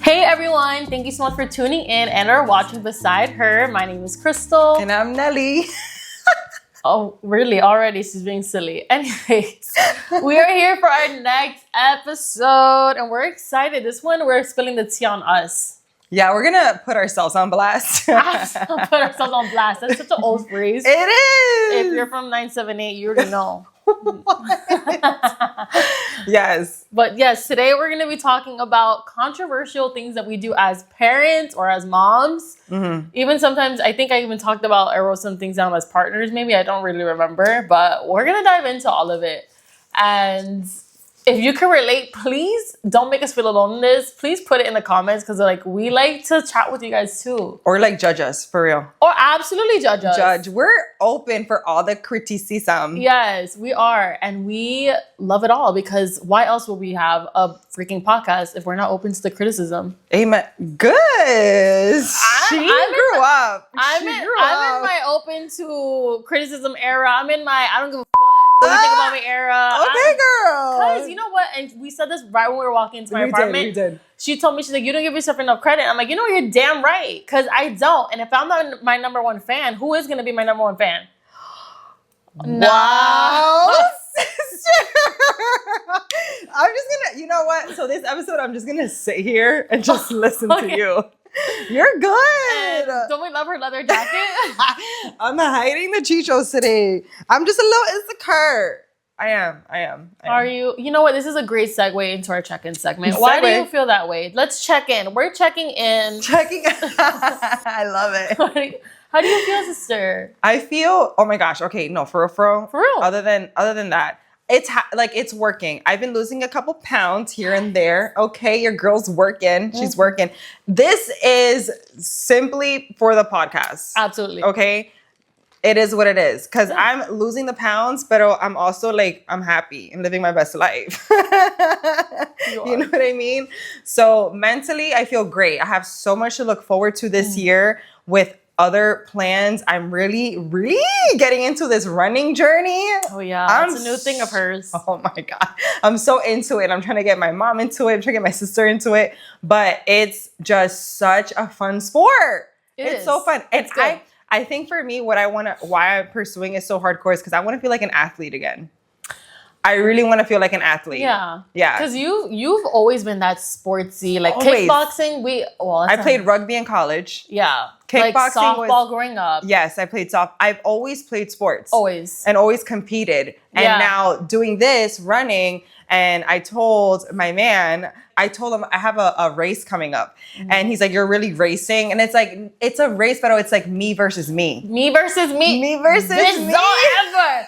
Hey everyone, thank you so much for tuning in and are watching Beside Her. My name is Crystal. And I'm Nelly. Oh, really? Already she's being silly. Anyways, we are here for our next episode and we're excited. This one, we're spilling the tea on us. Yeah, we're gonna put ourselves on blast. Put ourselves on blast. That's such an old phrase. It is. If you're from 978, you already know. Yes. But yes, today we're going to be talking about controversial things that we do as parents or as moms. Mm-hmm. Even sometimes, I think I even talked about, I wrote some things down as partners. Maybe I don't really remember, but we're going to dive into all of it. And if you can relate, please don't make us feel alone in this. Please put it in the comments because we like to chat with you guys too. Or judge us, for real. Or absolutely judge us. We're open for all the criticism. Yes, we are. And we love it all because why else would we have a freaking podcast if we're not open to the criticism? Amen. Good. She grew up. I'm in my open to criticism era. I'm in my I don't give a what do you think about me era. Okay, girl. Because you know what? And we said this right when we were walking into my apartment. We did. She told me, she's like, you don't give yourself enough credit. I'm like, you know, you're damn right. Because I don't. And if I'm not my number one fan, who is going to be my number one fan? Wow. I'm just gonna, you know what? So this episode, I'm just gonna sit here and just listen to you. You're good. And don't we love her leather jacket? I'm hiding the chichos today. I'm just a little insecure. I am. Are you? You know what? This is a great segue into our check-in segment. Why do you feel that way? Let's check in. We're checking in. I love it. How do you feel, sister? I feel, oh my gosh. Okay, no, for real. For real. Other than that, it's working. I've been losing a couple pounds here and there. Okay, your girl's working. She's working. This is simply for the podcast. Absolutely. Okay. It is what it is. Because I'm losing the pounds, but I'm also I'm happy and living my best life. You know what I mean? So mentally, I feel great. I have so much to look forward to this year with other plans. I'm really, really getting into this running journey. Oh yeah, it's a new thing of hers. Oh my God. I'm so into it. I'm trying to get my mom into it. I'm trying to get my sister into it. But it's just such a fun sport. It's so fun. And I think for me, why I'm pursuing it so hardcore is because I want to feel like an athlete again. I really want to feel like an athlete. Yeah. Yeah. Because you've always been that sportsy. Like always. Kickboxing, I played rugby in college. Yeah. Kickboxing like softball growing up. Yes, I played I've always played sports. Always. And always competed. And now doing this, running, and I told him I have a race coming up. Mm-hmm. And he's like, you're really racing? And it's like, it's a race, but it's like me versus me. Me versus me. Me versus me. Don't ever.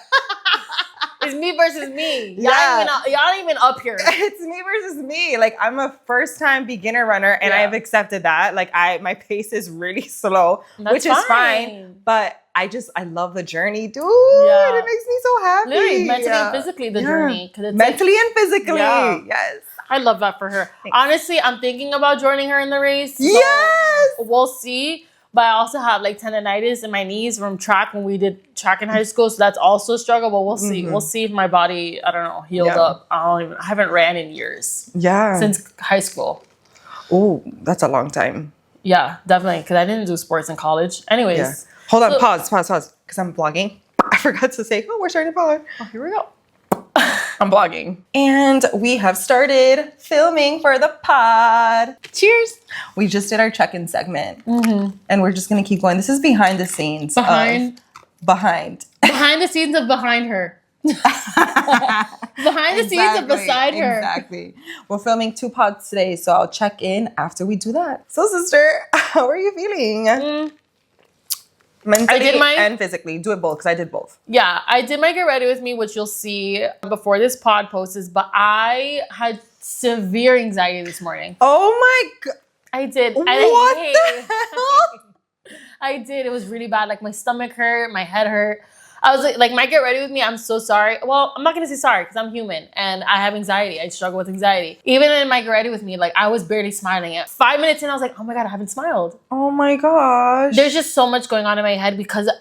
It's me versus me. Y'all ain't even up here. It's me versus me. Like, I'm a first-time beginner runner, and I've accepted that. Like, my pace is really slow, which is fine. But I love the journey, dude. Yeah. It makes me so happy. Literally, mentally and physically, the journey. Mentally and physically. Yeah. Yes. I love that for her. Thanks. Honestly, I'm thinking about joining her in the race. So yes. We'll see. But I also have tendonitis in my knees from track when we did track in high school. So that's also a struggle, but we'll see. Mm-hmm. We'll see if my body, I don't know, healed up. I haven't ran in years. Yeah. Since high school. Oh, that's a long time. Yeah, definitely. Because I didn't do sports in college. Anyways. Yeah. Hold on, pause. Because I'm vlogging. I forgot to say, we're starting to vlog. Oh, here we go. I'm vlogging. And we have started filming for the pod. Cheers. We just did our check-in segment. Mm-hmm. And we're just going to keep going. This is behind the scenes. Behind the scenes of Behind Her. Behind the scenes of Beside Her. Exactly. We're filming 2 pods today, so I'll check in after we do that. So, sister, how are you feeling? Mentally and physically. Do it both, because I did both. Yeah, I did my Get Ready With Me, which you'll see before this pod posts, but I had severe anxiety this morning. Oh my God. I did. What the hell? I did. It was really bad. Like, my stomach hurt, my head hurt. I was like, my Get Ready With Me, I'm so sorry. Well, I'm not going to say sorry because I'm human and I have anxiety. I struggle with anxiety. Even in my Get Ready With Me, I was barely smiling. 5 minutes in, I was like, oh my God, I haven't smiled. Oh my gosh. There's just so much going on in my head because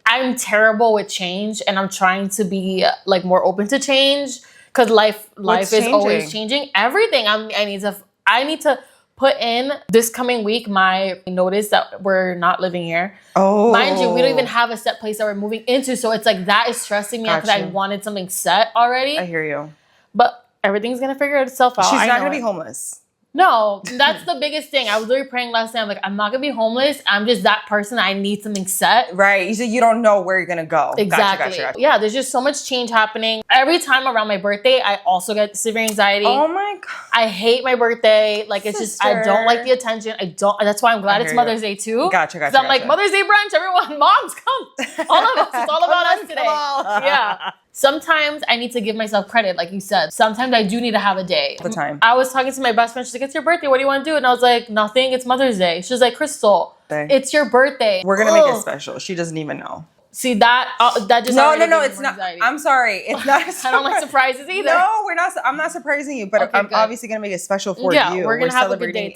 I'm terrible with change and I'm trying to be more open to change because life is always changing? changing. Everything. I need to put in this coming week my notice that we're not living here. Oh, mind you, we don't even have a set place that we're moving into, so it's like that is stressing me out because I wanted something set already. I hear you, but everything's gonna figure itself out. She's not gonna be homeless. No, that's the biggest thing. I was literally praying last night. I'm like, I'm not gonna be homeless. I'm just that person. I need something set. Right. You don't know where you're gonna go. Exactly. Gotcha. Yeah, there's just so much change happening. Every time around my birthday, I also get severe anxiety. Oh my God. I hate my birthday. Like, it's just, I don't like the attention. That's why I'm glad it's Mother's Day too. Gotcha. I'm like, Mother's Day brunch, everyone, moms, come. All of us. It's all about us today. Yeah. Sometimes I need to give myself credit, like you said. Sometimes I do need to have a day. The time. I was talking to my best friend. She's like, it's your birthday. What do you want to do? And I was like, nothing. It's Mother's Day. She's like, Crystal, it's your birthday. We're going to make it special. She doesn't even know. See, that just... No, it's not. Anxiety. I'm sorry. It's not. I don't like surprises either. No, we're not. I'm not surprising you, but okay, I'm obviously going to make it special for you. Yeah, we're going to have a good day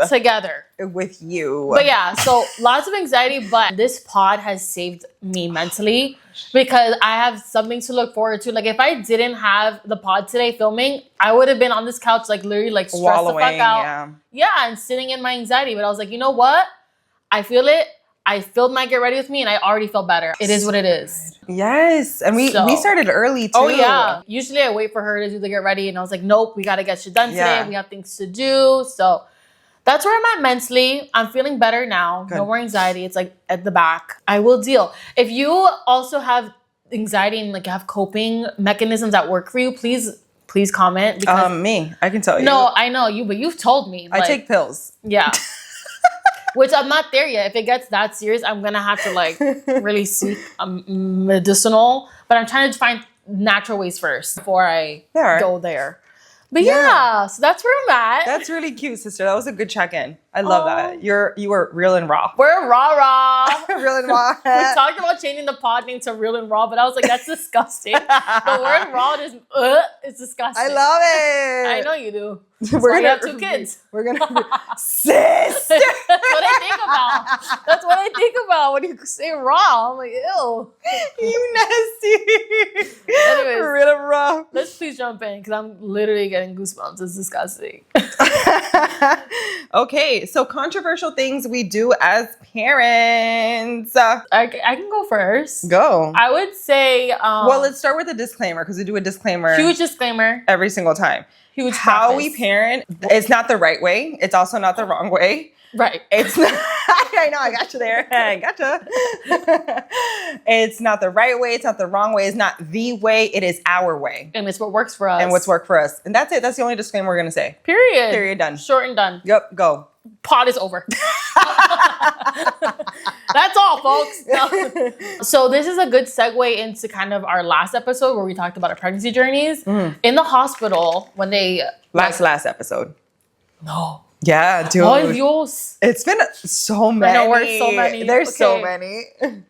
together. With you. But yeah, so lots of anxiety, but this pod has saved me mentally because I have something to look forward to. Like, if I didn't have the pod today filming, I would have been on this couch, like, literally, like, stressed the fuck out. Yeah, and sitting in my anxiety. But I was like, you know what? I feel it. I filmed my Get Ready With Me and I already felt better. It is what it is. Yes. And we started early too. Oh yeah. Usually I wait for her to do the Get Ready and I was like, nope, we got to get shit done today. We have things to do. So that's where I'm at mentally. I'm feeling better now. Good. No more anxiety. It's like at the back. I will deal. If you also have anxiety and like have coping mechanisms that work for you, please comment. Because me, I can tell you. No, I know you, but you've told me. I take pills. Yeah. Which I'm not there yet. If it gets that serious, I'm going to have to like really seek medicinal. But I'm trying to find natural ways first before I go there. But yeah, so that's where I'm at. That's really cute, sister. That was a good check-in. I love that. You were real and raw. We're raw. Real and raw. We talked about changing the pod name to Real and Raw, but I was like, that's disgusting. The word raw is it's disgusting. I love it. I know you do. We're gonna have 2 kids. We're gonna sister. That's what I think about. That's what I think about when you say raw. I'm like, ew. You nasty. Anyways, real and raw. Let's please jump in because I'm literally getting goosebumps. It's disgusting. Okay, so controversial things we do as parents. I can go first. Go. I would say... well, let's start with a disclaimer because we do a discllaimer. Huge disclaimer. Every single time. Huge How preface. we parent, it's not the right way. It's also not the wrong way. Right. It's not... I know, I got you there. I gotcha. It's not the right way. It's not the wrong way. It's not the way. It is our way. And it's what works for us. And what's worked for us. And that's it. That's the only disclaimer we're going to say. Period. Period. Done. Short and done. Yep. Go. Pod is over. That's all, folks. No. So this is a good segue into kind of our last episode where we talked about our pregnancy journeys. In the hospital when they... Last episode. No. Yeah, dude. Oh, Dios. It's been so many. I know, we're so many. There's so many.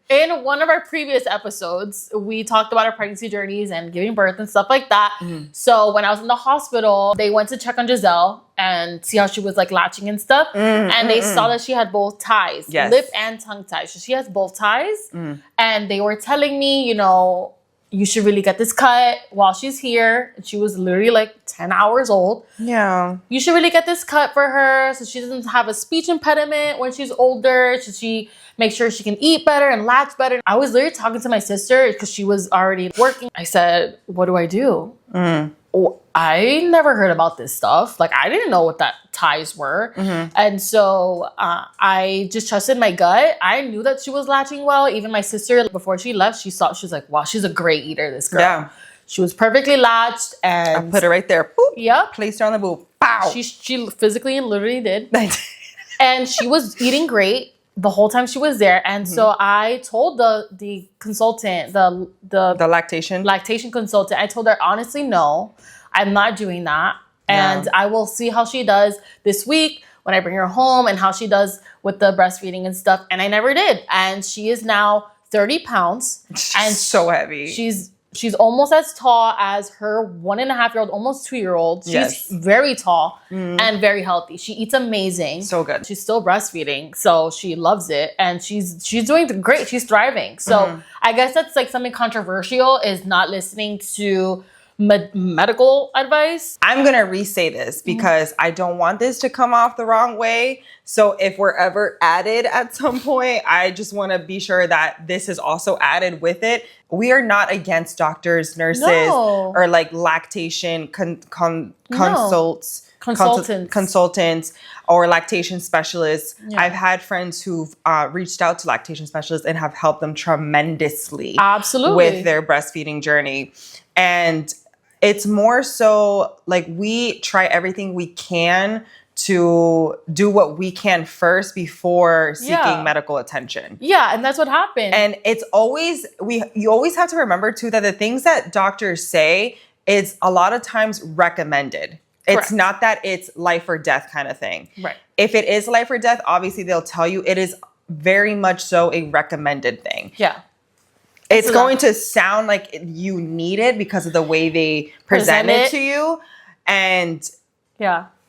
In one of our previous episodes, we talked about our pregnancy journeys and giving birth and stuff like that. So when I was in the hospital, they went to check on Giselle and see how she was like latching and stuff. And they saw that she had both ties, lip and tongue ties. So she has both ties. And they were telling me, you know, you should really get this cut while she's here. And she was literally like 10 hours old. Yeah. You should really get this cut for her so she doesn't have a speech impediment when she's older. Should she make sure she can eat better and latch better? I was literally talking to my sister because she was already working. I said, what do I do? Oh, I never heard about this stuff. Like, I didn't know what that ties were. And so I just trusted my gut. I knew that she was latching well. Even my sister, before she left, she was like, wow, she's a great eater, this girl. Yeah. She was perfectly latched. And I put her right there. Boop. Yep. Placed her on the boob. Pow. She physically and literally did. And she was eating great the whole time she was there. And so I told the consultant, the lactation consultant, I told her, honestly, no, I'm not doing that. And I will see how she does this week when I bring her home and how she does with the breastfeeding and stuff. And I never did. And she is now 30 pounds. And so heavy. She's almost as tall as her 1.5-year-old, almost 2-year-old. She's very tall and very healthy. She eats amazing. So good. She's still breastfeeding, so she loves it. And she's doing great. She's thriving. So I guess that's like something controversial is not listening to medical advice. I'm going to re-say this because I don't want this to come off the wrong way. So if we're ever added at some point, I just want to be sure that this is also added with it. We are not against doctors, nurses, or like lactation consultants or lactation specialists. Yeah. I've had friends who've reached out to lactation specialists and have helped them tremendously with their breastfeeding journey. And it's more so like we try everything we can to do what we can first before seeking medical attention. Yeah, and that's what happened. And it's always, you always have to remember too that the things that doctors say is a lot of times recommended. Correct. It's not that it's life or death kind of thing. Right. If it is life or death, obviously they'll tell you it is very much so a recommended thing. Yeah. It's going to sound like you need it because of the way they present it to you. And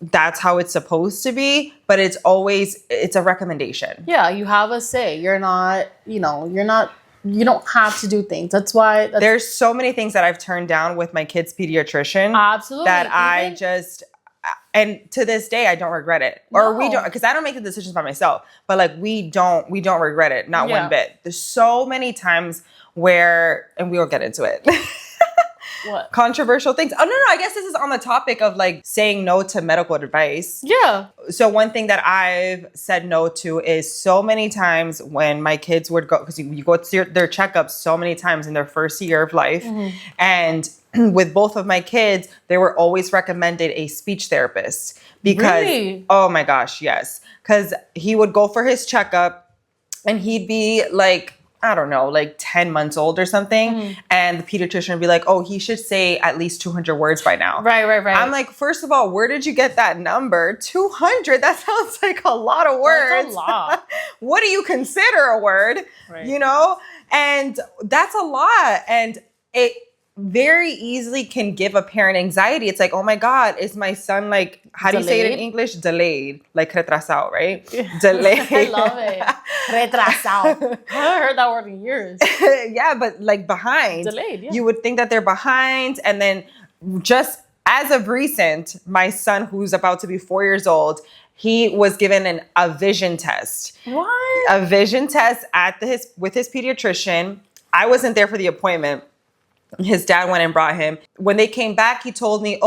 that's how it's supposed to be. But it's a recommendation. Yeah, you have a say. You're not, you don't have to do things. That's why. There's so many things that I've turned down with my kid's pediatrician. Absolutely. That and to this day, I don't regret it. Or we don't, because I don't make the decisions by myself. But like, we don't regret it. Not one bit. There's so many times where, and we will get into it. What? Controversial things. Oh, no. I guess this is on the topic of like saying no to medical advice. Yeah. So one thing that I've said no to is so many times when my kids would go, because you go to their checkups so many times in their first year of life. Mm-hmm. And with both of my kids, they were always recommended a speech therapist because, oh my gosh, yes. Because he would go for his checkup and he'd be like, I don't know, like 10 months old or something. Mm-hmm. And the pediatrician would be like, oh, he should say at least 200 words by now. Right. I'm like, first of all, where did you get that number? 200? That sounds like a lot of words. That's a lot. What do you consider a word? Right. And that's a lot. And it very easily can give a parent anxiety. It's like, oh my God, is my son like, how do you say it in English? Delayed, like retrasado, right? Delayed. I love it. Retrasado. I haven't heard that word in years. Yeah, but like behind. Delayed, yeah. You would think that they're behind. And then just as of recent, my son, who's about to be 4 years old, he was given a vision test. What? A vision test with his pediatrician. I wasn't there for the appointment. His dad went and brought him. When they came back, he told me,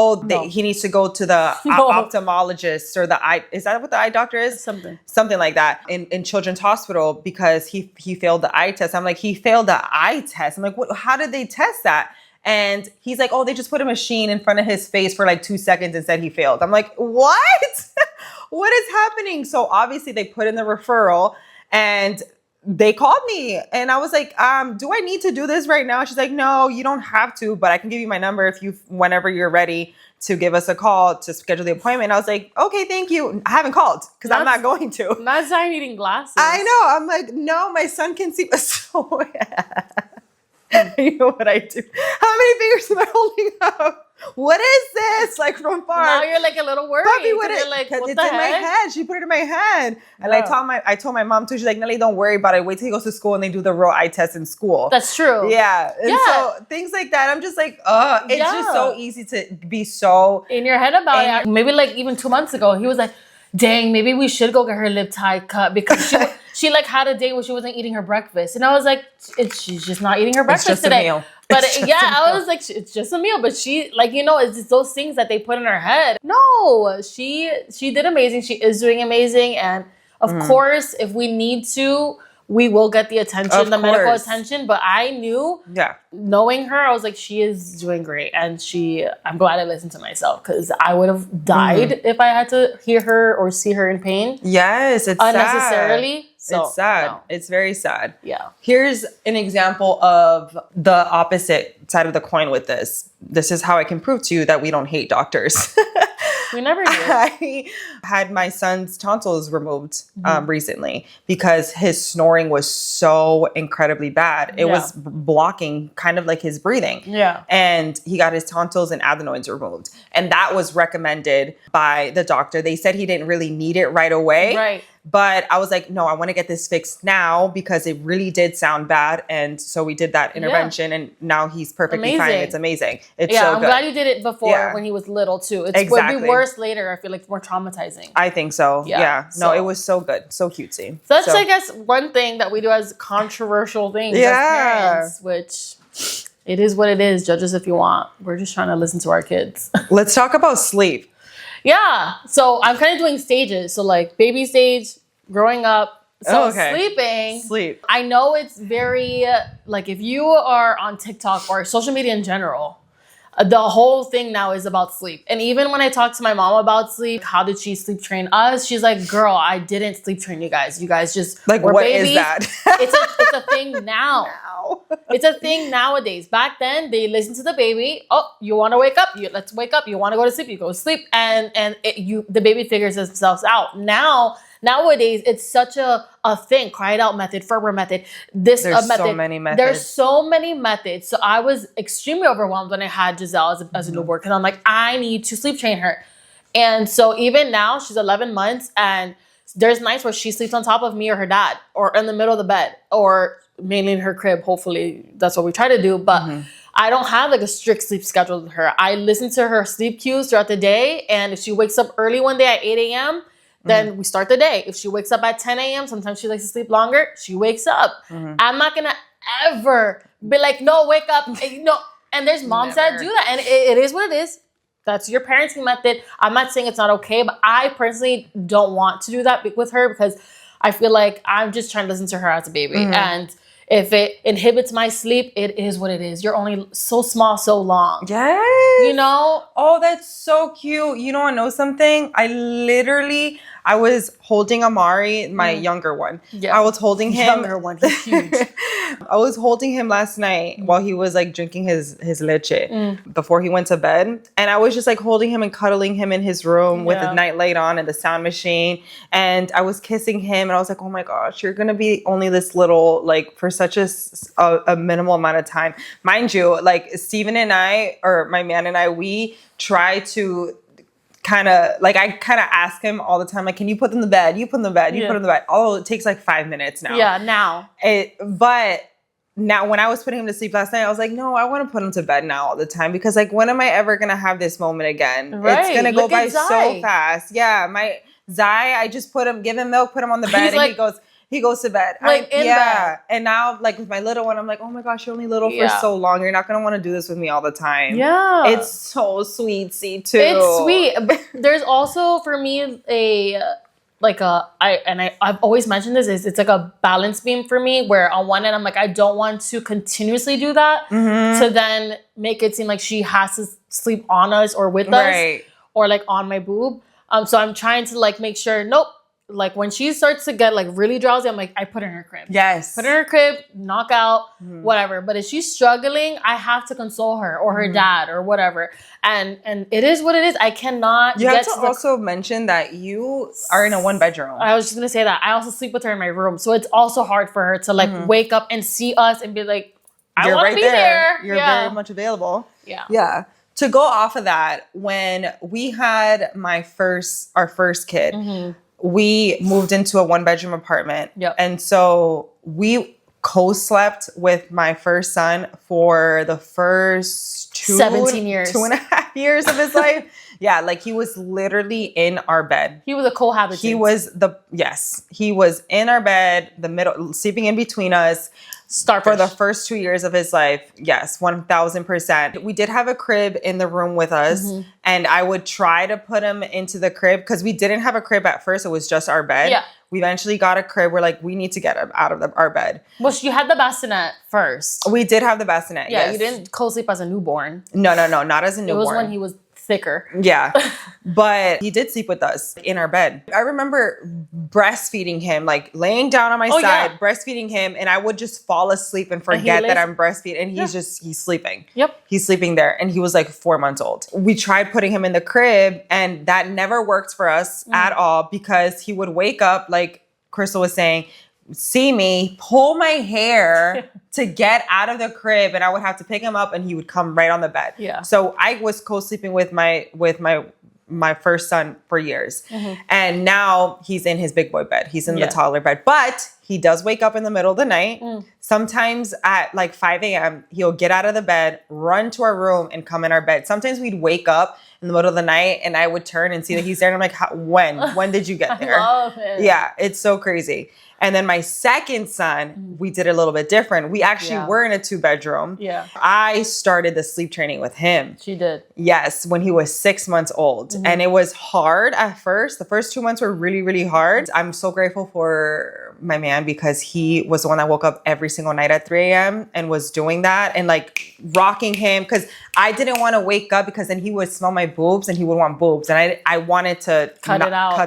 he needs to go to the ophthalmologist or the eye. Is that what the eye doctor is? Something like that in Children's Hospital because he failed the eye test. I'm like, he failed the eye test. I'm like, what? How did they test that? And he's like, they just put a machine in front of his face for like 2 seconds and said he failed. I'm like, what? What is happening? So obviously they put in the referral and they called me and I was like, do I need to do this right now? She's like, no, you don't have to, but I can give you my number whenever you're ready to give us a call to schedule the appointment. I was like, okay, thank you. I haven't called because I'm not going to. That's why I'm eating glasses. I know. I'm like, no, my son can see. So you know what I do? How many fingers am I holding up? What is this? Like from far. Now you're like a little worried. Puppy, you're like, what it's the in my head. She put it in my head. And I told my mom too. She's like, Nelly, don't worry about it. Wait till he goes to school and they do the real eye test in school. That's true. Yeah. And so things like that, I'm just like, it's just so easy to be so in your head about it. Maybe like even 2 months ago, he was like, dang, maybe we should go get her lip tie cut because she like had a day where she wasn't eeating her breakfast. And I was like, she's just not eating her breakfast today. A meal. But I was like, it's just a meal. But she, like, it's just those things that they put in her head. No, she did amazing. She is doing amazing. And of course, if we need to, we will get the attention, medical attention. But I knew, knowing her, I was like, she is doing great. And I'm glad I listened to myself because I would have died if I had to hear her or see her in pain. Yes, it's unnecessarily. Sad. So, it's sad. No. It's very sad. Yeah. Here's an example of the opposite side of the coin with this. This is how I can prove to you that we don't hate doctors. We never do. I had my son's tonsils removed recently because his snoring was so incredibly bad. It was blocking kind of like his breathing. Yeah. And he got his tonsils and adenoids removed. And that was recommended by the doctor. They said he didn't really need it right away. Right. But I was like, no, I want to get this fixed now because it really did sound bad. And so we did that intervention and now he's perfectly fine. It's amazing. It's so I'm good. glad you did it before when he was little too. It would be worse later. I feel like more traumatizing. I think so. Yeah. No, it was so good. So cutesy. So that's, I guess, one thing that we do as controversial things as parents, which it is what it is. Judge us if you want. We're just trying to listen to our kids. Let's talk about sleep. Yeah. So I'm kind of doing stages. So like baby stage, growing up. So sleeping. Sleep. I know it's very, like if you are on TikTok or social media in general, the whole thing now is about sleep. And even when I talk to my mom about sleep, how did she sleep train us? She's like, girl, I didn't sleep train you guys. You guys just like, were what babies. is that? It's a thing now. It's a thing nowadays. Back then, they listen to the baby. Oh, you want to wake up? Let's wake up. You want to go to sleep? You go to sleep. And the baby figures themselves out. Nowadays, it's such a thing. Cry it out method, Ferber method. There's method. So many methods. There's so many methods. So I was extremely overwhelmed when I had Giselle as a newborn because I'm like, I need to sleep train her. And so even now, she's 11 months and there's nights where she sleeps on top of me or her dad or in the middle of the bed or mainly in her crib. Hopefully that's what we try to do. But I don't have like a strict sleep schedule with her. I listen to her sleep cues throughout the day. And if she wakes up early one day at 8 a.m., then we start the day. If she wakes up at 10 a.m., sometimes she likes to sleep longer. She wakes up. I'm not going to ever be like, no, wake up. No. And there's moms that do that. And it is what it is. That's your parenting method. I'm not saying it's not okay, but I personally don't want to do that with her because I feel like I'm just trying to listen to her as a baby. And if it inhibits my sleep, it is what it is. You're only so small, so long. Yes. You know? Oh, that's so cute. You know, I know something. I was holding Amari, my younger one. Yeah. I was holding him. Younger one. He's huge. I was holding him last night while he was like drinking his leche before he went to bed. And I was just like holding him and cuddling him in his room with the nightlight on and the sound machine. And I was kissing him and I was like, oh my gosh, you're going to be only this little, like for such a minimal amount of time. Mind you, like Steven and I, or my man and I, we try to I kind of ask him all the time, like, can you put them to bed? You put them to bed. You put them to bed. Oh, it takes like 5 minutes now. Yeah, now. But now when I was putting him to sleep last night, I was like, no, I want to put him to bed now all the time because like, when am I ever going to have this moment again? Right. It's going to go by so fast. Yeah. My Zai, I just give him milk, put him on the bed and he goes to bed. Bed. And now, like with my little one, I'm like, oh my gosh, you're only little for so long. You're not going to want to do this with me all the time. Yeah. It's so sweet-see too. It's sweet. But there's also, for me, I've always mentioned this, it's like a balance beam for me where on one end, I'm like, I don't want to continuously do that to then make it seem like she has to sleep on us or with us or like on my boob. So I'm trying to like make sure, nope. Like when she starts to get like really drowsy, I'm like, I put her in her crib. Yes. Put her in her crib, knock out, whatever. But if she's struggling, I have to console her or her dad or whatever. And it is what it is. I cannot. You have to also mention that you are in a 1-bedroom. I was just going to say that. I also sleep with her in my room. So it's also hard for her to like wake up and see us and be like, I want to be there. You're very much available. Yeah. Yeah. To go off of that, when we had our first kid, we moved into a 1-bedroom apartment. Yep. And so we co-slept with my first son for the first 17 years. 2.5 years of his life. Yeah, like he was literally in our bed. He was a cohabitant. He was in our bed, the middle, sleeping in between us. Starfish. For the first 2 years of his life. Yes, 1000%. We did have a crib in the room with us. And I would try to put him into the crib because we didn't have a crib at first. It was just our bed. Yeah. We eventually got a crib. We're like, we need to get him out of our bed. Well, you had the bassinet first. We did have the bassinet, yeah, yes. You didn't co-sleep as a newborn. No, not as a newborn. It was when he was thicker. Yeah. But he did sleep with us in our bed. I remember breastfeeding him, like laying down on my side, breastfeeding him, and I would just fall asleep and forget that I'm breastfeeding. And he's sleeping. Yep. He's sleeping there. And he was like 4 months old. We tried putting him in the crib and that never worked for us at all because he would wake up, like Crystal was saying, see me, pull my hair to get out of the crib, and I would have to pick him up and he would come right on the bed. Yeah. So I was co-sleeping with my my first son for years. And now he's in his big boy bed. He's in the toddler bed. But he does wake up in the middle of the night. Sometimes at like 5 a.m., he'll get out of the bed, run to our room, and come in our bed. Sometimes we'd wake up in the middle of the night and I would turn and see that he's there. And I'm like, when? When did you get there? I love it. Yeah, it's so crazy. And then my second son, we did it a little bit different. We actually were in a 2-bedroom. Yeah. I started the sleep training with him. She did. Yes, when he was 6 months old. And it was hard at first. The first 2 months were really, really hard. I'm so grateful for my man because he was the one that woke up every single night at 3 a.m. and was doing that and like rocking him. Because I didn't want to wake up because then he would smell my boobs and he would want boobs. And I wanted to cut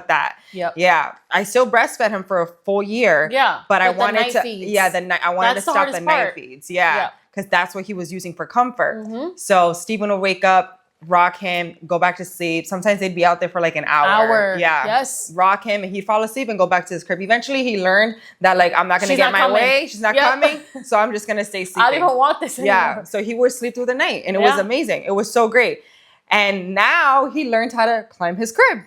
that. Yep. Yeah. I still breastfed him for a full year. Yeah. But I wanted to, feeds. I wanted to stop the night feeds. Yeah. Because that's what he was using for comfort. So Stephen would wake up, rock him, go back to sleep. Sometimes they'd be out there for like an hour. Yeah. Yes. Rock him and he'd fall asleep and go back to his crib. Eventually he learned that like, I'm not going to get my way. She's not coming. So I'm just going to stay sleeping. I don't even want this anymore. Yeah. So he would sleep through the night and it was amazing. It was so great. And now he learned how to climb his crib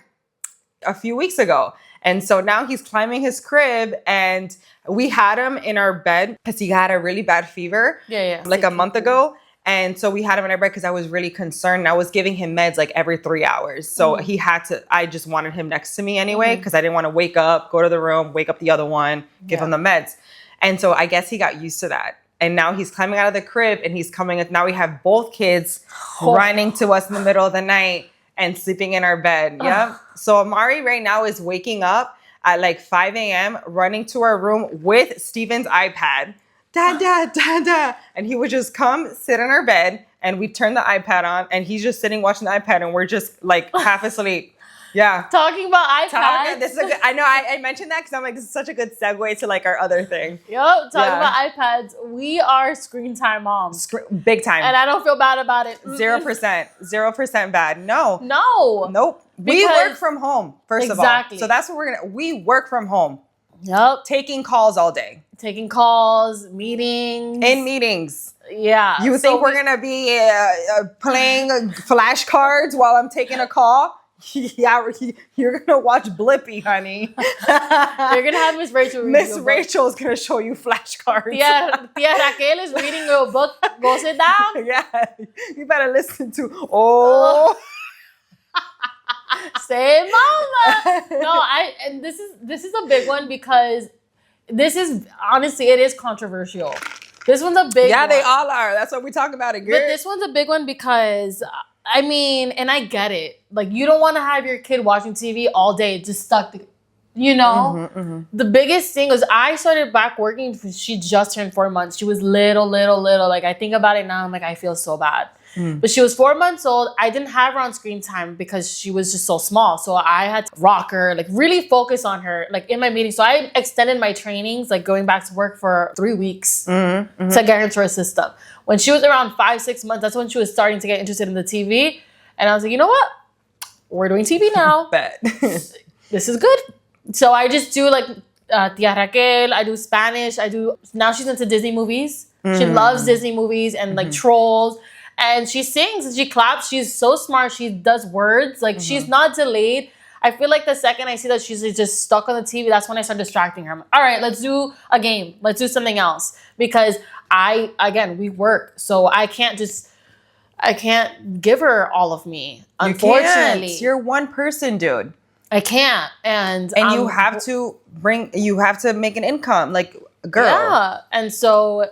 a few weeks ago. And so now he's climbing his crib and we had him in our bed because he had a really bad fever like a month ago. And so we had him in our bed because I was really concerned. I was giving him meds like every 3 hours. So he had to, I just wanted him next to me anyway because I didn't want to wake up, go to the room, wake up the other one, give him the meds. And so I guess he got used to that. And now he's climbing out of the crib and he's coming. Now we have both kids running to us in the middle of the night and sleeping in our bed. Yeah. So Amari right now is waking up at like 5 a.m., running to our room with Steven's iPad. Dad. And he would just come sit in our bed and we turn the iPad on and he's just sitting watching the iPad and we're just like half asleep. Yeah. Talking about iPads. This is a good, I know I mentioned that because I'm like, this is such a good segue to like our other thing. Talking about iPads. We are screen time moms. Big time. And I don't feel bad about it. 0%. 0% bad. No. Nope. We work from home, first of all. So that's what we work from home. Yep. Taking calls all day. Taking calls, meetings. In meetings. Yeah. You think we're going to be playing flashcards while I'm taking a call? Yeah, you're going to watch Blippi, honey. You're going to have Miss Rachel read Miss Rachel is going to show you flashcards. Tia Raquel is reading your book. Go sit down. Yeah. You better listen to, Say mama. No, and this is a big one because this is honestly it is controversial. This one's a big one. Yeah, they all are. That's what we talk about it, girl. But this one's a big one because I mean, and I get it. Like you don't want to have your kid watching TV all day, just stuck. The biggest thing was I started back working. She just turned 4 months. She was little. Like I think about it now, I'm like I feel so bad. But she was 4 months old. I didn't have her on screen time because she was just so small. So I had to rock her, like really focus on her, like in my meetings. So I extended my trainings, like going back to work for 3 weeks to get her into her system. When she was around 5-6 months, that's when she was starting to get interested in the TV. And I was like, you know what? We're doing TV now. Bet. This is good. So I just do like Tia Raquel. I do Spanish. Now she's into Disney movies. She loves Disney movies and like Trolls. And she sings and she claps. She's so smart. She does words. Like, she's not delayed. I feel like the second I see that she's just stuck on the TV, that's when I start distracting her. I'm like, all right, let's do a game. Let's do something else. Because we work. So I can't give her all all of me. Unfortunately. You're one person, dude. I can't. And you have to make an income. Like, girl. Yeah. And so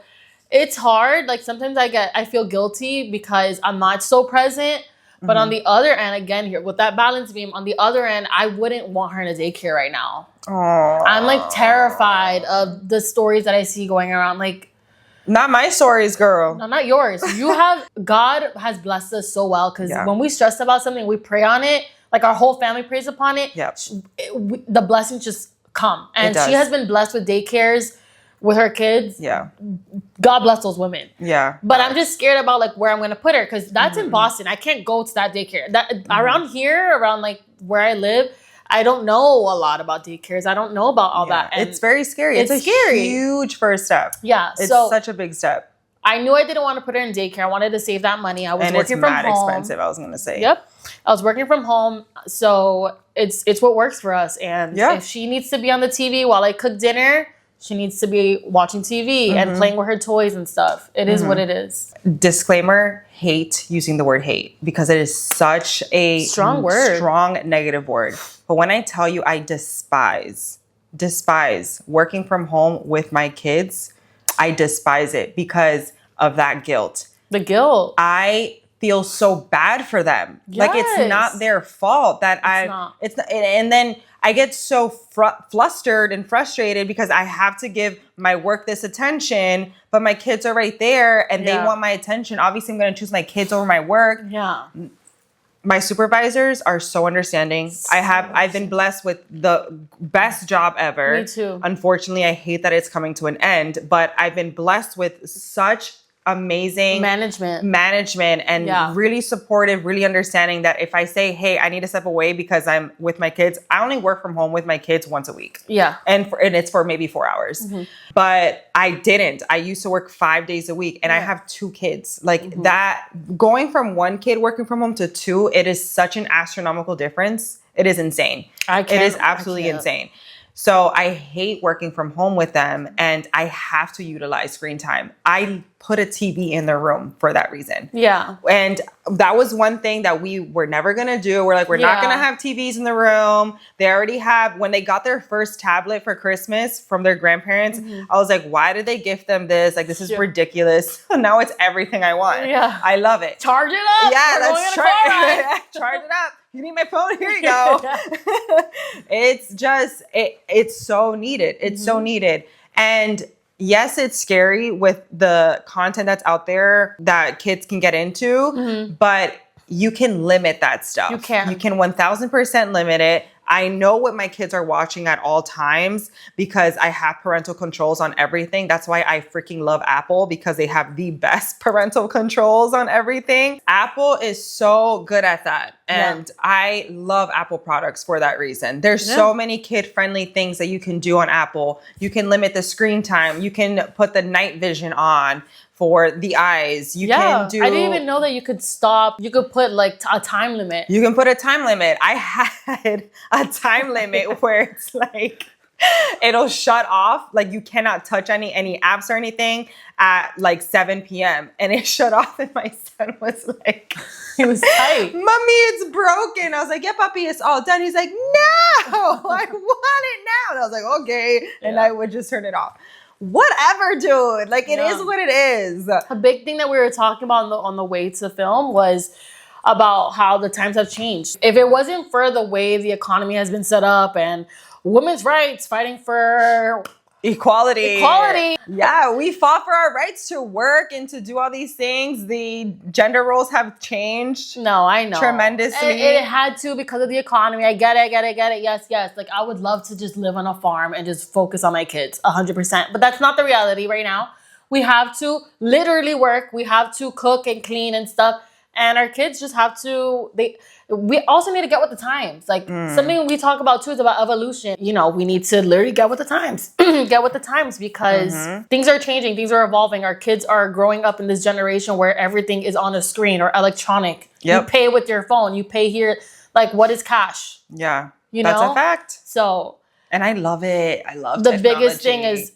it's hard. Like sometimes I feel guilty because I'm not so present. But on the other end, again, here with that balance beam, on the other end, I wouldn't want her in a daycare right now. Aww. I'm like terrified of the stories that I see going around. Like, not my stories, girl. No, not yours. God has blessed us so well because when we stress about something, we pray on it. Like our whole family prays upon it. Yep. The blessings just come. And she has been blessed with daycares with her kids. Yeah. God bless those women. Yeah. But I'm just scared about like where I'm going to put her because that's in Boston. I can't go to that daycare. Around here, around like where I live, I don't know a lot about daycares. I don't know about all that. And it's very scary. It's a scary, huge first step. Yeah. It's such a big step. I knew I didn't want to put her in daycare. I wanted to save that money. I was working from home. And it's mad expensive, I was going to say. Yep. I was working from home. So it's what works for us. And if she needs to be on the TV while I cook dinner, she needs to be watching TV and playing with her toys and stuff. It is what it is. Disclaimer, hate using the word hate because it is such a strong word, strong negative word. But when I tell you I despise working from home with my kids, I despise it because of that guilt. The guilt. I feel so bad for them. Yes. Like it's not their fault that it's not, and then I get so flustered and frustrated because I have to give my work this attention, but my kids are right there and they want my attention. Obviously, I'm going to choose my kids over my work. Yeah. My supervisors are so understanding. I've been blessed with the best job ever. Me too. Unfortunately, I hate that it's coming to an end, but I've been blessed with such amazing management and really supportive, really understanding that if I say, hey, I need to step away because I'm with my kids, I only work from home with my kids once a week. Yeah. And it's for maybe 4 hours. But I didn't. I used to work 5 days a week and I have 2 kids. Like that, going from 1 kid working from home to 2, it is such an astronomical difference. It is insane. It is absolutely insane. So I hate working from home with them and I have to utilize screen time. I put a TV in their room for that reason. Yeah. And that was one thing that we were never going to do. We're like, we're not going to have TVs in the room. They already have, when they got their first tablet for Christmas from their grandparents, I was like, why did they gift them this? Like, this is ridiculous. Now it's everything I want. Yeah. I love it. Charge it up. Yeah, let's charge it up. You need my phone? Here you go. It's just, it's so needed. It's so needed. And yes, it's scary with the content that's out there that kids can get into, but you can limit that stuff. You can 1000% limit it. I know what my kids are watching at all times because I have parental controls on everything. That's why I freaking love Apple because they have the best parental controls on everything. Apple is so good at that. And I love Apple products for that reason. There's so many kid-friendly things that you can do on Apple. You can limit the screen time. You can put the night vision on for the eyes. You can do... I didn't even know that you could stop. You could put like a time limit. You can put a time limit. I had a time limit where it's like, it'll shut off. Like you cannot touch any apps or anything at like 7 p.m. And it shut off and my son was like... He was tight. Mommy, it's broken. I was like, yeah, puppy, it's all done. He's like, no, I want it now. And I was like, okay. And I would just turn it off. Whatever, dude. Like, it is what it is. A big thing that we were talking about on the way to film was about how the times have changed. If it wasn't for the way the economy has been set up and women's rights, fighting for equality. Yeah, we fought for our rights to work and to do all these things. The gender roles have changed. No, I know. Tremendously. It had to because of the economy. I get it. Yes. Like, I would love to just live on a farm and just focus on my kids 100%. But that's not the reality right now. We have to literally work. We have to cook and clean and stuff. And our kids just have to... We also need to get with the times. Like something we talk about too is about evolution. You know, we need to literally get with the times. Get with the times because things are changing. Things are evolving. Our kids are growing up in this generation where everything is on a screen or electronic. You pay with your phone. You pay here. Like, what is cash? Yeah. You know? That's a fact. So... And I love it. I love the biggest thing is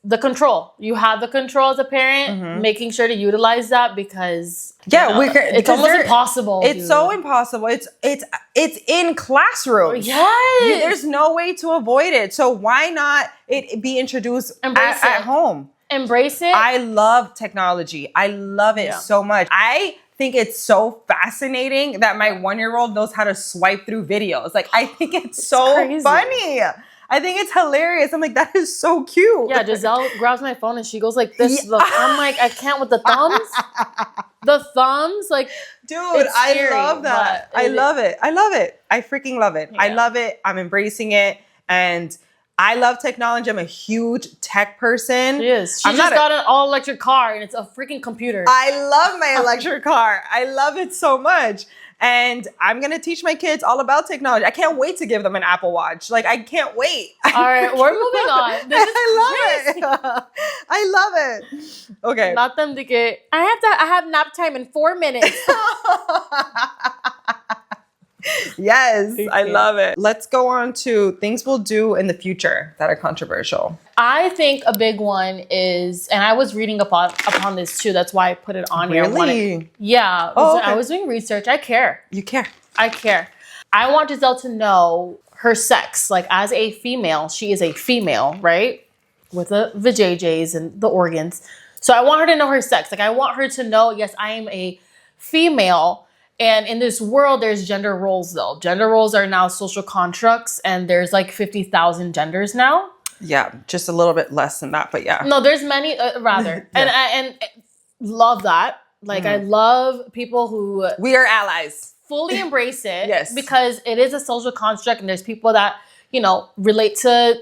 the control. You have the control as a parent, making sure to utilize that because it's almost impossible. It's so impossible. It's in classrooms. Yes. There's no way to avoid it. So why not it be introduced at home? Embrace it. I love technology. I love it so much. I think it's so fascinating that my 1-year-old knows how to swipe through videos. Like, I think it's so funny. I think it's hilarious. I'm like, that is so cute. Yeah, Giselle grabs my phone and she goes like this. I'm like, I can't with the thumbs. The thumbs, like, dude, I love that. I love it. I freaking love it. I love it. I'm embracing it. And I love technology. I'm a huge tech person. She is. She just got an all-electric car, and it's a freaking computer. I love my electric car. I love it so much. And I'm going to teach my kids all about technology. I can't wait to give them an Apple Watch. Like, I can't wait. All right, we're moving on. This is I love it. I love it. Okay. Not them to get, I have nap time in 4 minutes. Yes, I love it. Let's go on to things we'll do in the future that are controversial. I think a big one is, and I was reading upon this too. That's why I put it on here. Really? Yeah. Oh, okay. I was doing research. I care. You care? I care. I want Giselle to know her sex. Like, as a female, she is a female, right? With the vajayjays and the organs. So I want her to know her sex. Like, I want her to know, yes, I am a female. And in this world, there's gender roles, though. Gender roles are now social constructs, and there's like 50,000 genders now. Yeah, just a little bit less than that, but yeah. No, there's many, rather. Yeah. And love that. Like, I love people who... We are allies. Fully embrace it. Yes. Because it is a social construct, and there's people that, you know, relate to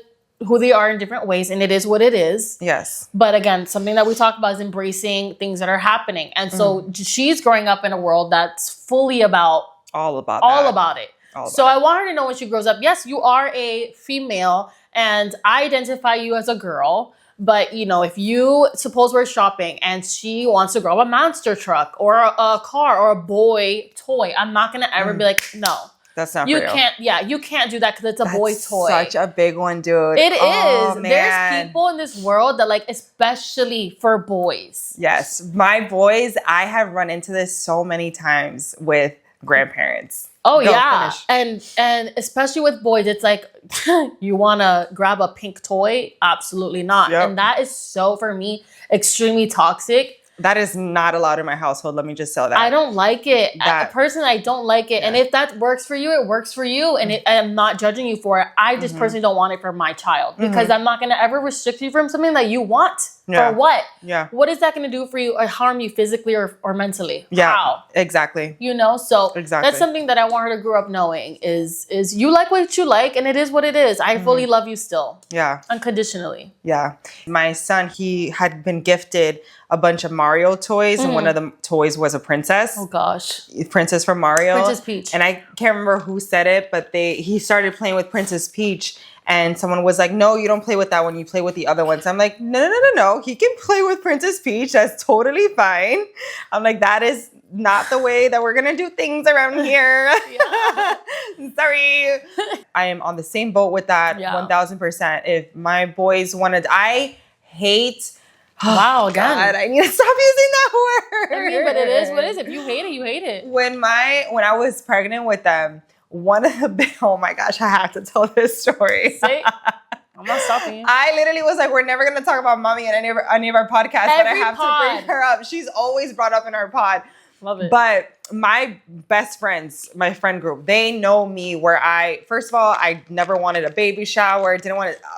who they are in different ways, and it is what it is. Yes. But again, something that we talk about is embracing things that are happening. And so she's growing up in a world that's fully about all about it. So I want her to know when she grows up, yes, you are a female and I identify you as a girl. But, you know, if you suppose we're shopping and she wants to grab a monster truck or a car or a boy toy, I'm not going to ever be like, no. That's not you real. You can't do that because it's a boy toy. Such a big one, dude. It is. Man. There's people in this world that, like, especially for boys. Yes. My boys, I have run into this so many times with grandparents. Oh, yeah. Finish. And especially with boys, it's like, you want to grab a pink toy? Absolutely not. Yep. And that is so, for me, extremely toxic. That is not allowed in my household. Let me just say that. I don't like it. Personally, I don't like it. Yeah. And if that works for you, it works for you. And I'm not judging you for it. I just personally don't want it for my child. Because I'm not going to ever restrict you from something that you want. For what? Yeah. What is that going to do for you or harm you physically or mentally? Yeah. How? Exactly. You know? So that's something that I want her to grow up knowing is you like what you like and it is what it is. I fully love you still. Yeah. Unconditionally. Yeah. My son, he had been gifted a bunch of Mario toys, and one of the toys was a princess. Oh gosh. Princess from Mario. Princess Peach. And I can't remember who said it, but he started playing with Princess Peach, and someone was like, no, you don't play with that one, you play with the other ones. I'm like, no, he can play with Princess Peach, that's totally fine. I'm like, that is not the way that we're gonna do things around here. Sorry. I am on the same boat with that 1000%. If my boys wanted, I hate... Wow, again. God, I need to stop using that word. I mean, but it is what it is. If you hate it, you hate it. When I was pregnant with them, one of the oh my gosh, I have to tell this story. Say, I'm not stopping you. I literally was like, we're never gonna talk about mommy in any of our podcasts, but I have to bring her up. She's always brought up in our pod. Love it. But my best friends, my friend group, they know me where first of all, I never wanted a baby shower.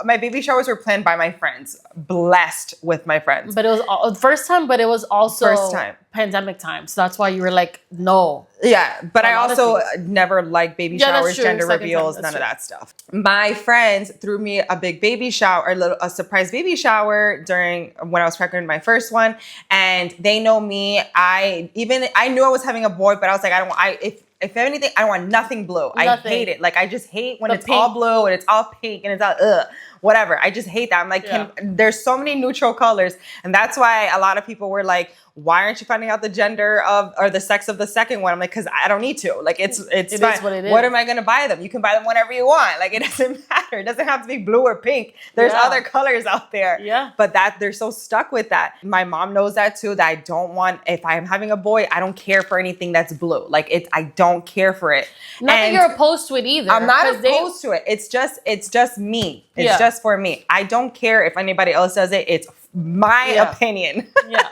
My baby showers were planned by my friends. Blessed with my friends. But it was first time, but it was also pandemic time. So that's why you were like, no. Yeah, but I also never liked baby showers, gender reveals, none of that stuff. My friends threw me a big baby shower, a surprise baby shower when I was pregnant with my first one. And they know me. I knew I was having a boy, but I was like, if anything, I don't want nothing blue. I hate it. Like, I just hate when it's pink. All blue and it's all pink and it's all whatever. I just hate that. I'm like, there's so many neutral colors. And that's why a lot of people were like, why aren't you finding out the gender or the sex of the second one? I'm like, because I don't need to. Like, it's fine. Is what it is. What am I going to buy them? You can buy them whenever you want. Like, it doesn't matter. It doesn't have to be blue or pink. There's other colors out there. Yeah. But they're so stuck with that. My mom knows that too, that I don't want, if I'm having a boy, I don't care for anything that's blue. Like, I don't care for it. Not that you're opposed to it either. I'm not opposed to it. It's just me. It's just for me. I don't care if anybody else does it. It's my opinion. Yeah.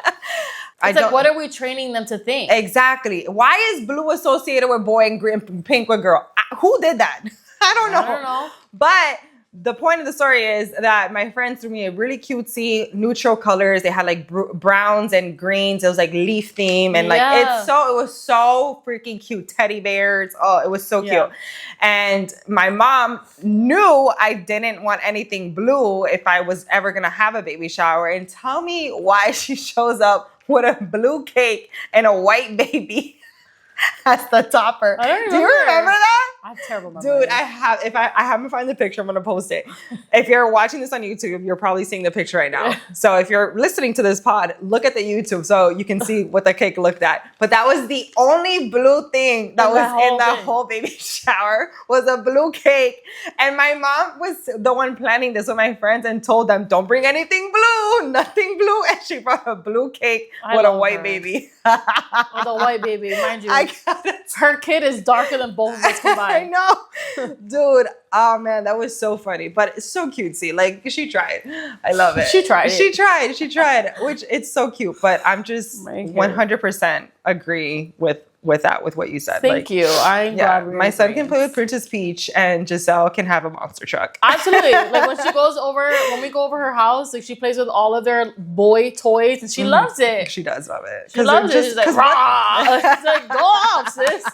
It's like, what are we training them to think? Exactly. Why is blue associated with boy and green, pink with girl? Who did that? I don't know. I don't know. But The point of the story is that my friends threw me a really cutesy neutral colors. They had like browns and greens. It was like leaf theme and like it was so freaking cute. Teddy bears. Oh, it was so cute. And my mom knew I didn't want anything blue if I was ever gonna have a baby shower. And tell me why she shows up with a blue cake and a white baby as the topper. I don't remember. Do you remember that? I have terrible memory. Dude, I haven't found the picture, I'm gonna post it. If you're watching this on YouTube, you're probably seeing the picture right now. So if you're listening to this pod, look at the YouTube so you can see what the cake looked at. But that was the only blue thing that was in the whole baby shower was a blue cake. And my mom was the one planning this with my friends and told them, don't bring anything blue, nothing blue. And she brought a blue cake with a white baby. With a white baby, mind you. Her kid is darker than both of us combined. I know. Dude, oh man, that was so funny. But it's so cutesy. Like, she tried. I love it. She tried. Which it's so cute. But I'm just 100% agree with that, with what you said. Thank you. I'm glad we my son can play with Princess Peach and Giselle can have a monster truck. Absolutely. Like when we go over her house, like she plays with all of their boy toys and she loves it. She does love it. She loves it. She's like, rah! She's like, go off, sis.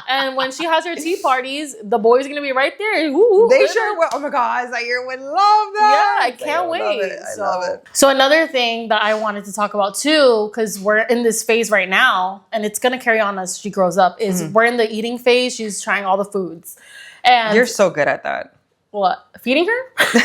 And when she has her tea parties, the boys are gonna be right there. They sure will. Oh my God, Zaire would love that. Yeah, I can't wait. I love it. So another thing that I wanted to talk about too, because we're in this phase right now, and it's gonna carry on as she grows up, is we're in the eating phase. She's trying all the foods. And you're so good at that. What? Feeding her?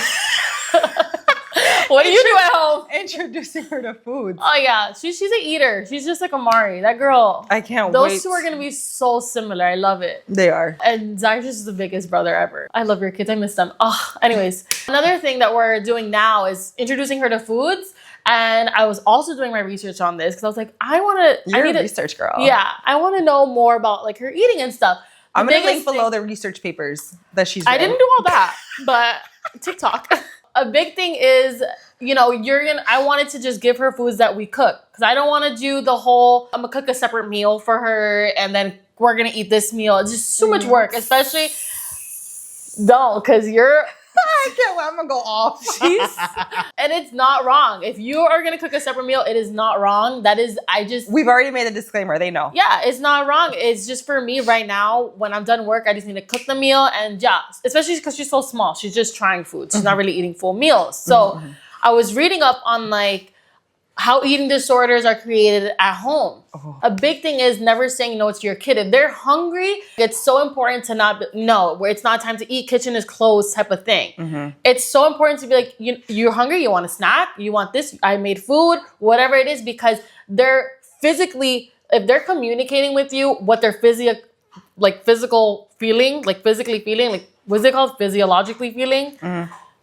What do you do at home? Introducing her to foods. Oh yeah, she's an eater. She's just like Amari. That girl. I can't wait. Those two are gonna be so similar. I love it. They are. And Zyrus is the biggest brother ever. I love your kids. I miss them. Oh, anyways, another thing that we're doing now is introducing her to foods. And I was also doing my research on this because I was like, You're a research girl. Yeah, I want to know more about like her eating and stuff. I'm gonna link below the research papers that she's written. I didn't do all that, but TikTok. A big thing is, I wanted to just give her foods that we cook. Because I don't want to do the whole, I'm going to cook a separate meal for her and then we're going to eat this meal. It's just too much work, especially, don't, because you're... I can't wait. I'm going to go off. And it's not wrong. If you are going to cook a separate meal, it is not wrong. We've already made a disclaimer. They know. Yeah, it's not wrong. It's just for me right now, when I'm done work, I just need to cook the meal. And yeah, especially because she's so small. She's just trying food. She's not really eating full meals. So I was reading up on like how eating disorders are created at home. A big thing is never saying no to your kid. If they're hungry, it's so important to not no, where it's not time to eat, kitchen is closed type of thing. It's so important to be like, you're hungry, you want a snack, you want this, I made food, whatever it is, because they're physically, if they're communicating with you what they're physically feeling, what's it called? Physiologically feeling?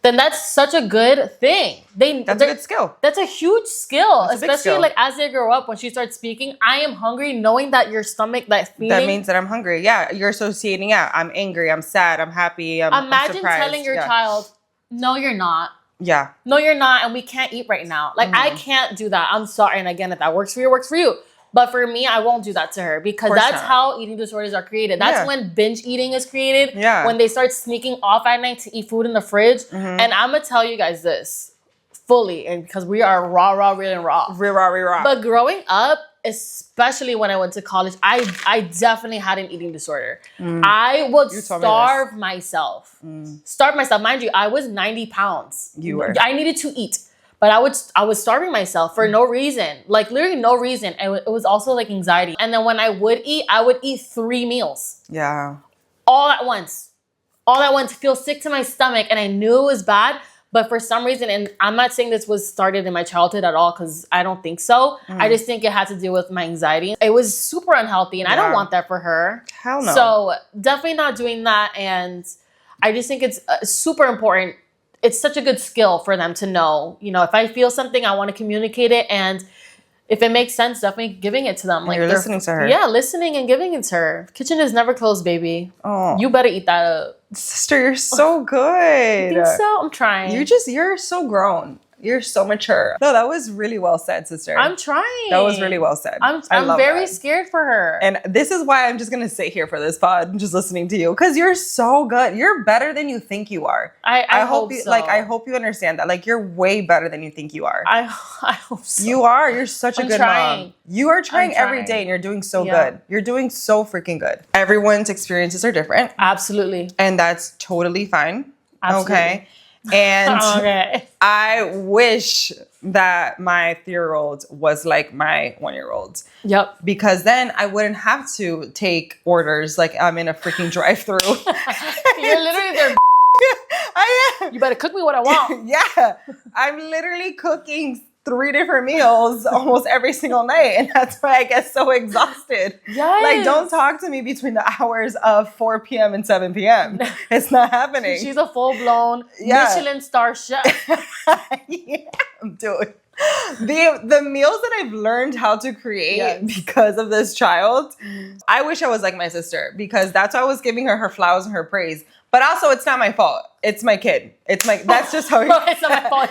Then that's such a good thing. That's a good skill. That's a huge skill, especially like as they grow up. When she starts speaking, I am hungry, knowing that your stomach, that feeling. That means that I'm hungry. Yeah, you're associating. Yeah, I'm angry. I'm sad. I'm happy. I'm surprised. Telling your child, no, you're not. Yeah. No, you're not, and we can't eat right now. Like I can't do that. I'm sorry. And again, if that works for you, works for you. But for me, I won't do that to her because that's how eating disorders are created. That's when binge eating is created. Yeah. When they start sneaking off at night to eat food in the fridge. And I'm going to tell you guys this fully, and because we are raw, real raw. Raw. But growing up, especially when I went to college, I definitely had an eating disorder. I would starve myself. Starve myself. Mind you, I was 90 pounds. You were. I needed to eat. But I was starving myself for no reason. Like literally no reason. It was also like anxiety. And then when I would eat 3 meals. Yeah. All at once. Feel sick to my stomach. And I knew it was bad. But for some reason, and I'm not saying this was started in my childhood at all, because I don't think so. I just think it had to do with my anxiety. It was super unhealthy. And I don't want that for her. Hell no. So definitely not doing that. And I just think it's super important. It's such a good skill for them to know, if I feel something, I want to communicate it. And if it makes sense, definitely giving it to them. Like you're listening to her. Yeah, listening and giving it to her. Kitchen is never closed, baby. Oh, you better eat that up. Sister, you're so good. You think so? I'm trying. You're so grown. You're so mature. No, that was really well said, sister. I'm trying. That was really well said. I'm very scared for her. And this is why I'm just going to sit here for this pod and just listening to you. Because you're so good. You're better than you think you are. I hope you, so. Like, I hope you understand that. Like, you're way better than you think you are. I hope so. You are. You're such a good mom. You are trying every day and you're doing so good. You're doing so freaking good. Everyone's experiences are different. Absolutely. And that's totally fine. Absolutely. Okay. And I wish that my 3-year-old was like my 1-year-old. Yep. Because then I wouldn't have to take orders like I'm in a freaking drive-thru. You're literally there. I am. You better cook me what I want. Yeah. I'm literally cooking 3 different meals almost every single night. And that's why I get so exhausted. Yes. Like, don't talk to me between the hours of 4 p.m. and 7 p.m. It's not happening. She's a full-blown Michelin star chef. Yeah, dude. The meals that I've learned how to create because of this child, I wish I was like my sister, because that's why I was giving her flowers and her praise. But also, it's not my fault. It's my kid. That's just how it's not my fault.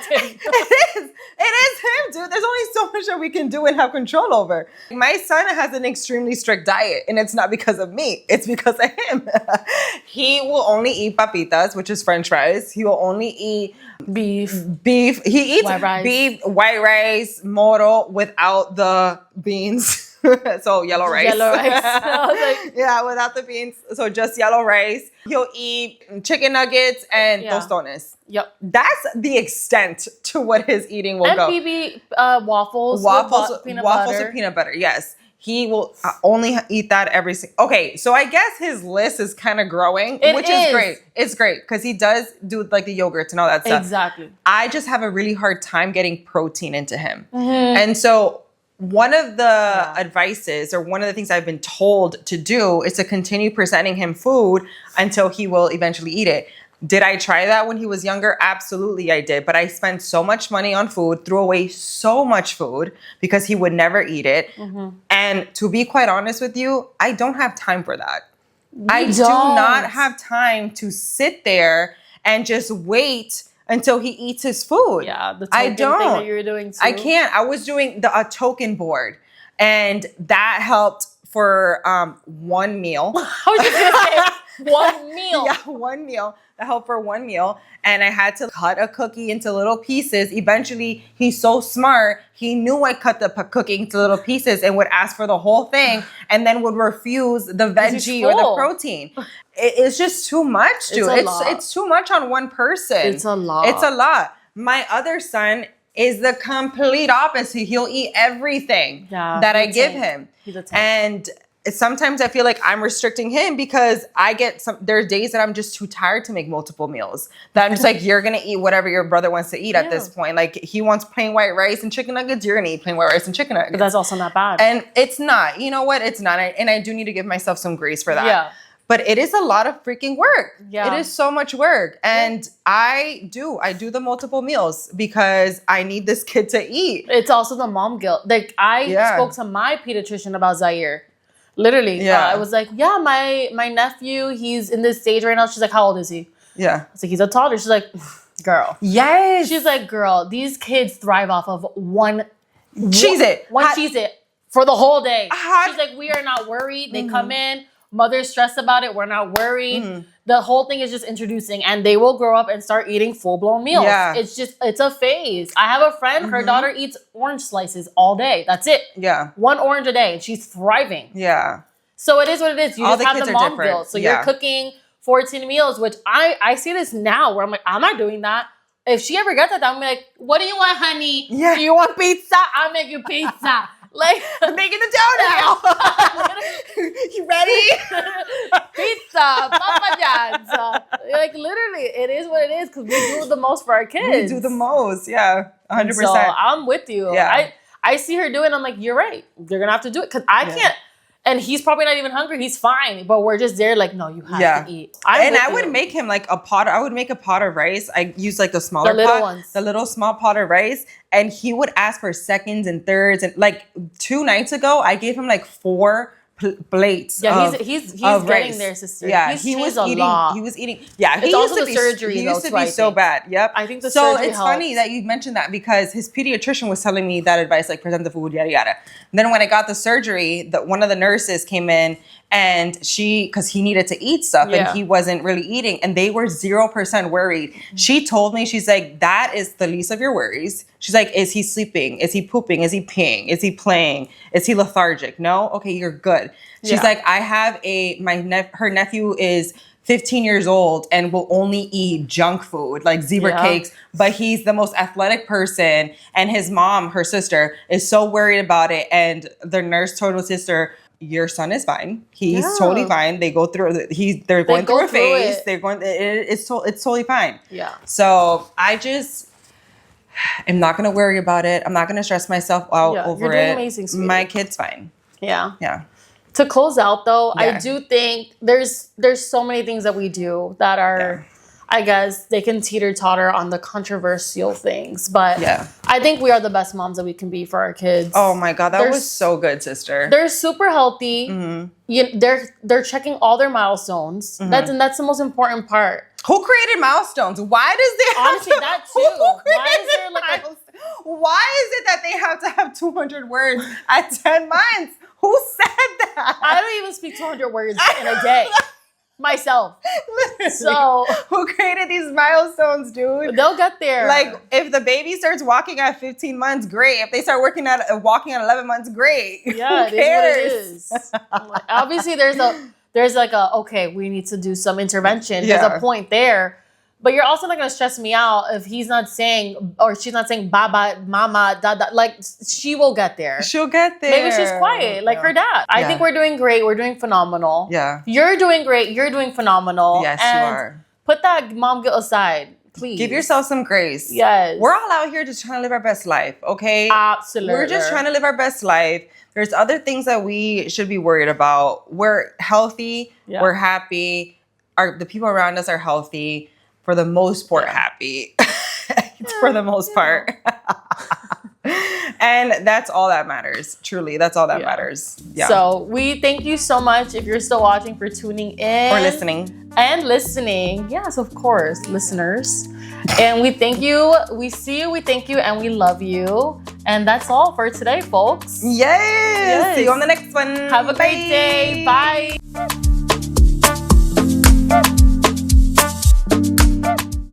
It is him, dude. There's only so much that we can do and have control over. My son has an extremely strict diet, and it's not because of me. It's because of him. He will only eat papitas, which is French fries. He will only eat beef. He eats beef, white rice, moro, without the beans. So yellow rice. Yeah, without the beans. So just yellow rice. He'll eat chicken nuggets and tostones. Yep. That's the extent to what his eating will go. And BB waffles with peanut butter. Yes. He will only eat that every single... Okay, so I guess his list is kind of growing, which is great. It's great because he does do like the yogurts and all that stuff. Exactly. I just have a really hard time getting protein into him. And so one of the advices, or one of the things I've been told to do, is to continue presenting him food until he will eventually eat it. Did I try that when he was younger? Absolutely, I did. But I spent so much money on food, threw away so much food because he would never eat it. And to be quite honest with you, I don't have time for that. I do not have time to sit there and just wait until he eats his food. Yeah, the token thing that you were doing too. I can't. I was doing a token board, and that helped for 1 meal. I was just gonna say 1 meal. Yeah, 1 meal. That helped for 1 meal. And I had to cut a cookie into little pieces. Eventually, he's so smart. He knew I cut the cookie into little pieces and would ask for the whole thing and then would refuse the veggie or the protein. It's just too much, dude. It's too much on one person. It's a lot. It's a lot. My other son is the complete opposite. He'll eat everything that I give him. He's a tank. And sometimes I feel like I'm restricting him because there are days that I'm just too tired to make multiple meals. That I'm just like, you're going to eat whatever your brother wants to eat at this point. Like, he wants plain white rice and chicken nuggets, you're going to eat plain white rice and chicken nuggets. But that's also not bad. And it's not. You know what? It's not. And I do need to give myself some grace for that. Yeah. But it is a lot of freaking work. Yeah. It is so much work. And I do the multiple meals because I need this kid to eat. It's also the mom guilt. Like, I spoke to my pediatrician about Zaire. Literally. I was like, my nephew, he's in this stage right now. She's like, how old is he? Yeah. I was like, he's a toddler. She's like, girl. Yes. She's like, girl, these kids thrive off of one Cheez-It for the whole day. She's like, we are not worried. They come in. Mother's stressed about it. We're not worried. The whole thing is just introducing, and they will grow up and start eating full-blown meals. Yeah. It's a phase. I have a friend, her daughter eats orange slices all day. That's it. Yeah. 1 orange a day, and she's thriving. Yeah. So it is what it is. You just have the mom guilt. So you're cooking 14 meals, which I see this now where I'm like, I'm not doing that. If she ever gets that, I'm like, what do you want, honey? Yeah. Do you want pizza? I'll make you pizza. Like, I'm making the dough now. You ready? Pizza, Papa John's. Like, literally, it is what it is because we do the most for our kids. We do the most, yeah, 100%. So I'm with you. Yeah. I see her doing it. I'm like, you're right. You're going to have to do it because I can't. And he's probably not even hungry. He's fine. But we're just there like, no, you have to eat. I would make him like a pot. I would make a pot of rice. I use like the smaller little ones. The little small pot of rice. And he would ask for seconds and thirds. And like 2 nights ago, I gave him like 4 plates. Yeah, of, he's of getting rice. there, sister. Yeah, He's he was changed a eating. lot. He was eating. Yeah, It's also the surgery. He used though, to be so bad. Yep. I think the so surgery it's funny that you mentioned that because his pediatrician was telling me that advice, like present the food, yada yada. And then when I got the surgery, one of the nurses came in and because he needed to eat stuff and he wasn't really eating, and they were 0% worried. She told me, she's like, that is the least of your worries. She's like, is he sleeping? Is he pooping? Is he peeing? Is he playing? Is he lethargic? No? Okay, you're good. She's like, I have her nephew is 15 years old and will only eat junk food like zebra cakes, but he's the most athletic person, and his mom, her sister, is so worried about it, and the nurse told his sister, your son is fine. He's totally fine. They go through they're going through a phase. They're going it's totally fine. Yeah. So I just am not going to worry about it. I'm not going to stress myself out over you're doing amazing, sweetie. My kid's fine. Yeah. Yeah. To close out though, I do think there's so many things that we do that are I guess they can teeter-totter on the controversial things, but I think we are the best moms that we can be for our kids. Oh my God, that was so good, sister. They're super healthy. They're checking all their milestones. That's the most important part. Who created milestones? Why does they have honestly that too? Why is there like why is it that they have to have 200 words at 10 months? Who said that? I don't even speak 200 words in a day. Myself. Literally. So who created these milestones, dude? They'll get there. Like if the baby starts walking at 15 months, great. If they start walking at 11 months, great. Yeah, who cares? It is what it is. Like, obviously, there's like okay, we need to do some intervention. There's a point there. But you're also not going to stress me out if he's not saying, or she's not saying, baba, mama, dada. Like, she will get there. She'll get there. Maybe she's quiet, like her dad. I think we're doing great. We're doing phenomenal. Yeah. You're doing great. You're doing phenomenal. Yes, you are. Put that mom guilt aside, please. Give yourself some grace. Yes. We're all out here just trying to live our best life, okay? Absolutely. We're just trying to live our best life. There's other things that we should be worried about. We're healthy. Yeah. We're happy. The people around us are healthy. For the most part, happy. For the most part. And that's all that matters. Truly, that's all that matters. Yeah. So we thank you so much if you're still watching, for tuning in. Or listening. And listening. Yes, of course, listeners. And we thank you. We see you. We thank you. And we love you. And that's all for today, folks. Yes. See you on the next one. Have a great day. Bye.